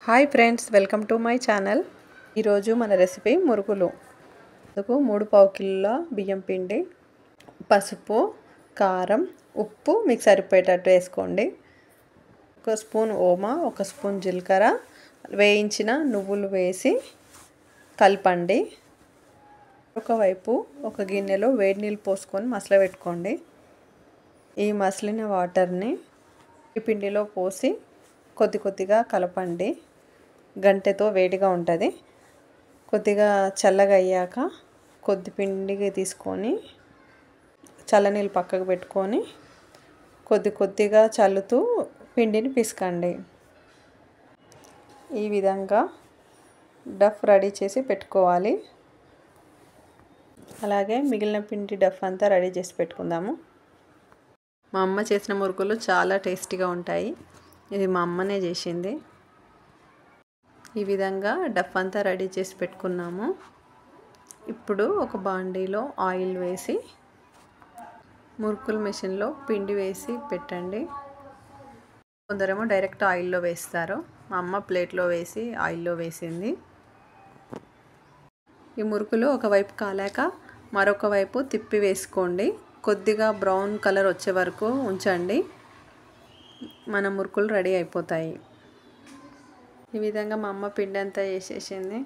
Hi friends, welcome to my channel. ఈరోజు మన recipe మురుకులు. అందుకు 3 కిలోల బియ్యం పిండి, పసుపు, కారం, ఉప్పు మీకు సరిపోయేటట్టు వేసుకోండి. 1 స్పూన్ ఓమా, 1 స్పూన్ జీలకర్ర, వేయించిన నువ్వులు వేసి కలపండి. ఒకవైపు ఒక గిన్నెలో వేడి నీళ్ళు పోసుకొని మసలబెట్టుకోండి. ఈ మసిలిన వాటర్ని ఈ పిండిలో పోసి కొద్ది కొద్దిగా కలపండి. గంటెతో వేడిగా ఉంటుంది. కొద్దిగా చల్లగా అయ్యాక కొద్ది పిండికి తీసుకొని చల్లనీళ్ళు పక్కకు పెట్టుకొని కొద్ది కొద్దిగా చల్లుతూ పిండిని పిసకండి. ఈ విధంగా డఫ్ రెడీ చేసి పెట్టుకోవాలి. అలాగే మిగిలిన పిండి డఫ్ అంతా రెడీ చేసి పెట్టుకుందాము. మా అమ్మ చేసిన మురుకులు చాలా టేస్టీగా ఉంటాయి. ఇది మా అమ్మనే చేసింది. ఈ విధంగా డఫ్ అంతా రెడీ చేసి పెట్టుకున్నాము. ఇప్పుడు ఒక బాండీలో ఆయిల్ వేసి మురుకుల మెషిన్లో పిండి వేసి పెట్టండి. కొందరేమో డైరెక్ట్ ఆయిల్లో వేస్తారు. మా అమ్మ ప్లేట్లో వేసి ఆయిల్లో వేసింది. ఈ మురుకులు ఒకవైపు కాలాక మరొక వైపు తిప్పి వేసుకోండి. కొద్దిగా బ్రౌన్ కలర్ వచ్చే వరకు ఉంచండి. మన మురుకులు రెడీ అయిపోతాయి. ఈ విధంగా మా అమ్మ పిండి అంతా వేసేసింది.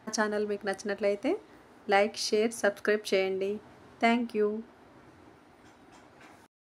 మా ఛానల్ మీకు నచ్చినట్లయితే లైక్, షేర్, సబ్స్క్రైబ్ చేయండి. Thank you.